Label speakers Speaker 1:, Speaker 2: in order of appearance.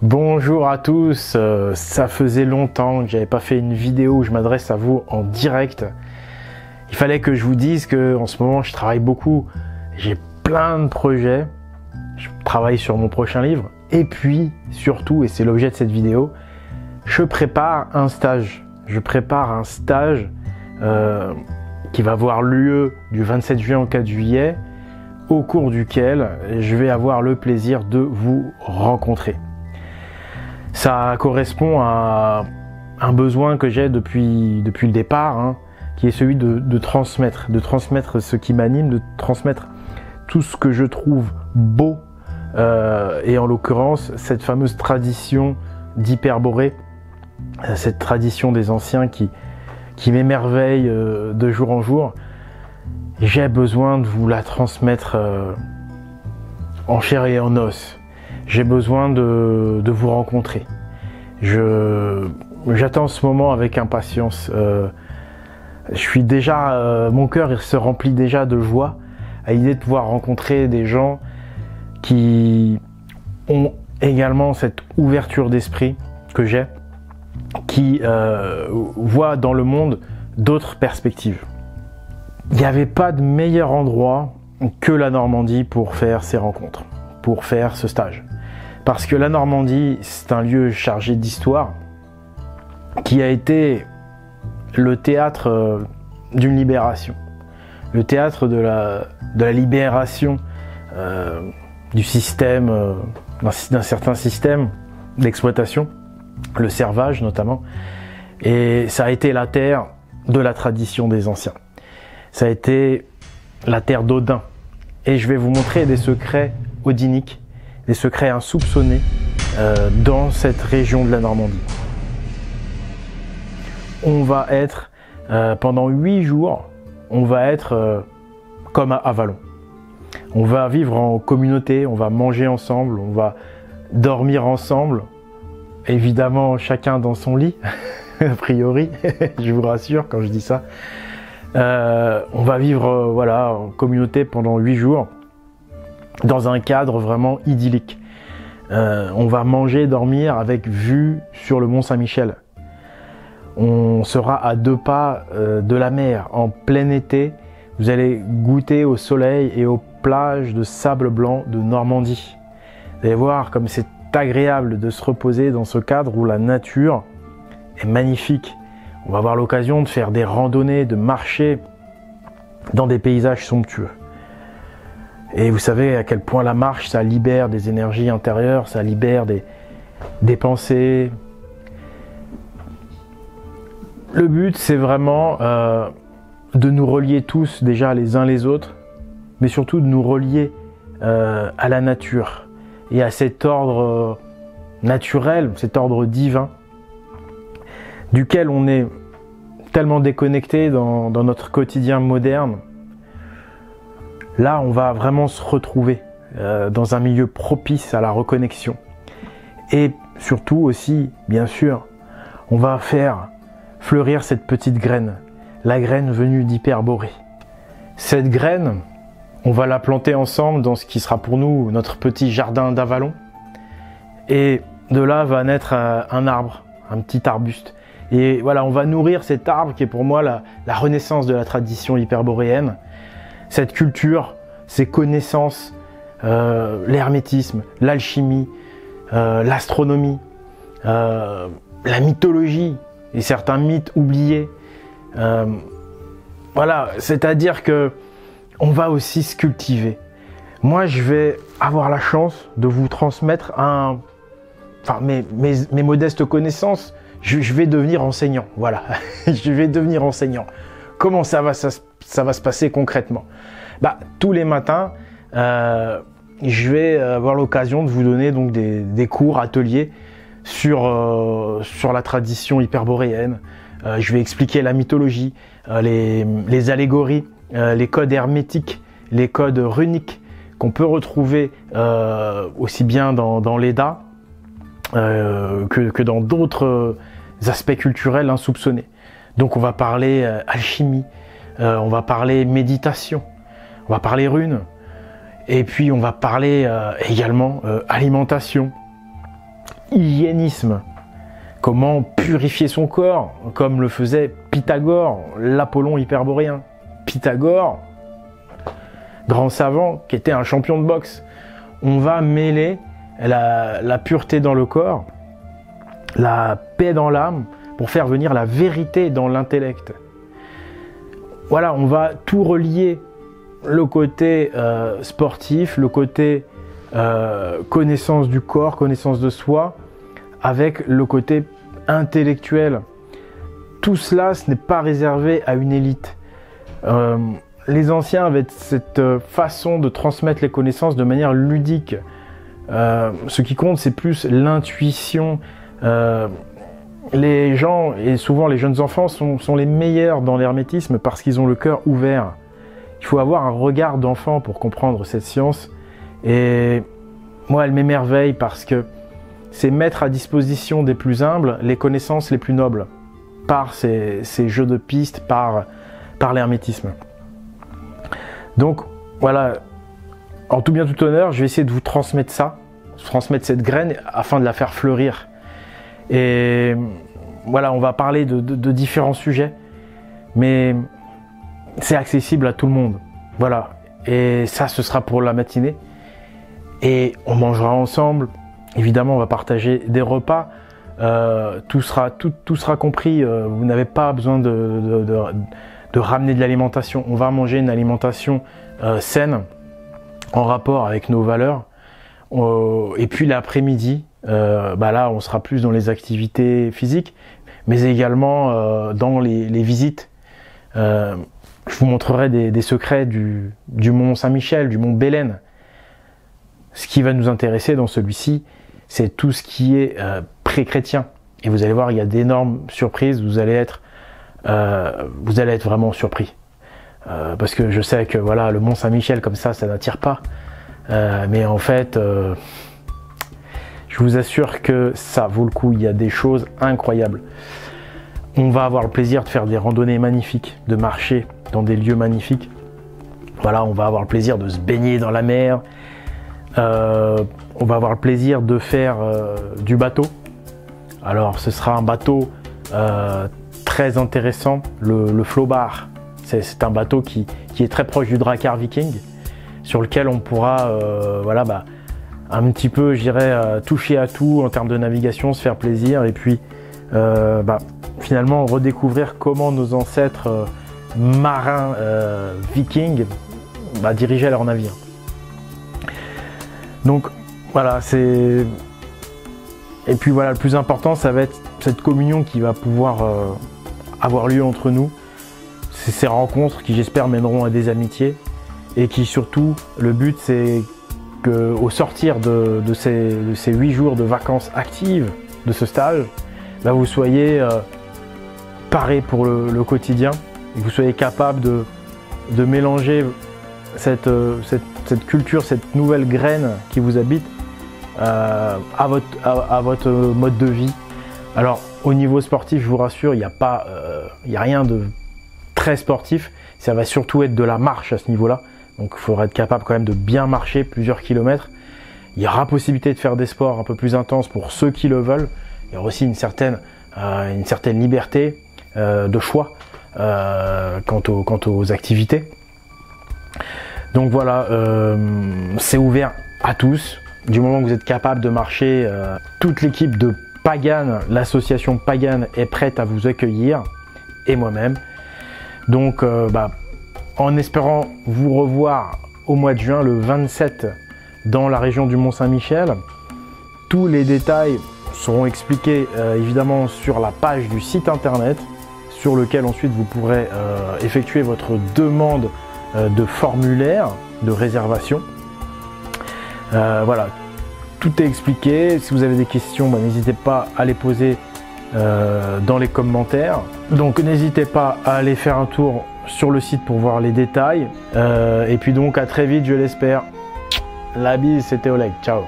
Speaker 1: Bonjour à tous, ça faisait longtemps que j'avais pas fait une vidéo où je m'adresse à vous en direct. Il fallait que je vous dise que en ce moment je travaille beaucoup, j'ai plein de projets, je travaille sur mon prochain livre et puis surtout, et c'est l'objet de cette vidéo, je prépare un stage. Je prépare un stage qui va avoir lieu du 27 juin au 4 juillet, au cours duquel je vais avoir le plaisir de vous rencontrer. Ça correspond à un besoin que j'ai depuis le départ, qui est celui de transmettre ce qui m'anime, de transmettre tout ce que je trouve beau, et en l'occurrence cette fameuse tradition d'Hyperborée, cette tradition des anciens qui m'émerveille de jour en jour. J'ai besoin de vous la transmettre en chair et en os. J'ai besoin de vous rencontrer. J'attends ce moment avec impatience. Je suis déjà, mon cœur il se remplit déjà de joie à l'idée de pouvoir rencontrer des gens qui ont également cette ouverture d'esprit que j'ai, qui voient dans le monde d'autres perspectives. Il n'y avait pas de meilleur endroit que la Normandie pour faire ces rencontres, pour faire ce stage. Parce que la Normandie, c'est un lieu chargé d'histoire qui a été le théâtre d'une libération. Le théâtre de la libération du système, d'un certain système d'exploitation, le servage notamment. Et ça a été la terre de la tradition des anciens. Ça a été la terre d'Odin. Et je vais vous montrer des secrets odiniques, des secrets insoupçonnés dans cette région de la Normandie. On va être, pendant 8 jours, on va être comme à Avallon. On va vivre en communauté, on va manger ensemble, on va dormir ensemble, évidemment chacun dans son lit, a priori, je vous rassure quand je dis ça. On va vivre voilà, en communauté pendant 8 jours, dans un cadre vraiment idyllique. On va manger, dormir avec vue sur le Mont Saint-Michel. On sera à 2 pas de la mer, en plein été. Vous allez goûter au soleil et aux plages de sable blanc de Normandie. Vous allez voir comme c'est agréable de se reposer dans ce cadre où la nature est magnifique. On va avoir l'occasion de faire des randonnées, de marcher dans des paysages somptueux. Et vous savez à quel point la marche, ça libère des énergies intérieures, ça libère des pensées. Le but, c'est vraiment de nous relier tous déjà les uns les autres, mais surtout de nous relier à la nature et à cet ordre naturel, cet ordre divin, duquel on est tellement déconnecté dans notre quotidien moderne. Là, on va vraiment se retrouver dans un milieu propice à la reconnexion. Et surtout aussi, bien sûr, on va faire fleurir cette petite graine, la graine venue d'Hyperborée. Cette graine, on va la planter ensemble dans ce qui sera pour nous notre petit jardin d'Avallon. Et de là va naître un arbre, un petit arbuste. Et voilà, on va nourrir cet arbre qui est pour moi la renaissance de la tradition hyperboréenne. Cette culture, ces connaissances, l'hermétisme, l'alchimie, l'astronomie, la mythologie et certains mythes oubliés. Voilà, c'est-à-dire que on va aussi se cultiver. Moi, je vais avoir la chance de vous transmettre mes modestes connaissances. Je vais devenir enseignant, voilà. Je vais devenir enseignant. Comment ça va se passer concrètement? Tous les matins, je vais avoir l'occasion de vous donner donc des cours, ateliers sur la tradition hyperboréenne. Je vais expliquer la mythologie, les allégories, les codes hermétiques, les codes runiques qu'on peut retrouver aussi bien dans l'Edda que dans d'autres aspects culturels insoupçonnés. Donc on va parler alchimie, on va parler méditation, on va parler runes, et puis on va parler également alimentation, hygiénisme, comment purifier son corps, comme le faisait Pythagore, l'Apollon hyperboréen. Pythagore, grand savant qui était un champion de boxe. On va mêler la pureté dans le corps, la paix dans l'âme, pour faire venir la vérité dans l'intellect. Voilà, on va tout relier, le côté sportif, le côté connaissance du corps, connaissance de soi, avec le côté intellectuel. Tout cela, ce n'est pas réservé à une élite. Les anciens avaient cette façon de transmettre les connaissances de manière ludique. Ce qui compte, c'est plus l'intuition. Les gens, et souvent les jeunes enfants, sont les meilleurs dans l'hermétisme parce qu'ils ont le cœur ouvert. Il faut avoir un regard d'enfant pour comprendre cette science. Et moi, elle m'émerveille parce que c'est mettre à disposition des plus humbles les connaissances les plus nobles par ces jeux de pistes, par l'hermétisme. Donc voilà, en tout bien tout honneur, je vais essayer de vous transmettre ça, transmettre cette graine afin de la faire fleurir. Et voilà, on va parler de différents sujets, mais c'est accessible à tout le monde. Voilà, et ça, ce sera pour la matinée. Et on mangera ensemble. Évidemment, on va partager des repas. Tout sera compris. Vous n'avez pas besoin de ramener de l'alimentation. On va manger une alimentation saine, en rapport avec nos valeurs. Et puis l'après-midi, là, on sera plus dans les activités physiques, mais également dans les visites. Je vous montrerai des secrets du mont Saint-Michel, du mont Bélène. Ce qui va nous intéresser dans celui-ci, c'est tout ce qui est pré-chrétien. Et vous allez voir, il y a d'énormes surprises. Vous allez être vraiment surpris. Parce que je sais que voilà, le mont Saint-Michel comme ça n'attire pas. Mais en fait, je vous assure que ça vaut le coup. Il y a des choses incroyables. On va avoir le plaisir de faire des randonnées magnifiques, de marcher dans des lieux magnifiques. Voilà, on va avoir le plaisir de se baigner dans la mer. On va avoir le plaisir de faire du bateau. Alors, ce sera un bateau très intéressant, le Flowbar. C'est un bateau qui est très proche du Drakkar Viking, sur lequel on pourra un petit peu, je dirais, toucher à tout en termes de navigation, se faire plaisir et puis finalement redécouvrir comment nos ancêtres marins vikings dirigeaient leur navire. Donc voilà, et puis voilà, le plus important, ça va être cette communion qui va pouvoir avoir lieu entre nous. C'est ces rencontres qui, j'espère, mèneront à des amitiés et qui surtout, le but, c'est qu'au sortir de ces 8 jours de vacances actives de ce stage, vous soyez parés pour le quotidien et que vous soyez capable de mélanger cette culture, cette nouvelle graine qui vous habite à votre mode de vie. Alors au niveau sportif, je vous rassure, il n'y a rien de très sportif, ça va surtout être de la marche à ce niveau-là. Donc il faudra être capable quand même de bien marcher plusieurs kilomètres. Il y aura possibilité de faire des sports un peu plus intenses pour ceux qui le veulent. Il y aura aussi une certaine liberté de choix quant aux activités. Donc voilà, c'est ouvert à tous. Du moment que vous êtes capable de marcher, toute l'équipe de Pagan, l'association Pagan est prête à vous accueillir, et moi-même. Donc en espérant vous revoir au mois de juin, le 27, dans la région du Mont Saint-Michel. Tous les détails seront expliqués évidemment sur la page du site internet, sur lequel ensuite vous pourrez effectuer votre demande de formulaire de réservation. Voilà, tout est expliqué. Si vous avez des questions, n'hésitez pas à les poser dans les commentaires. Donc n'hésitez pas à aller faire un tour sur le site pour voir les détails. Et puis donc à très vite, je l'espère. La bise, c'était Oleg. Ciao.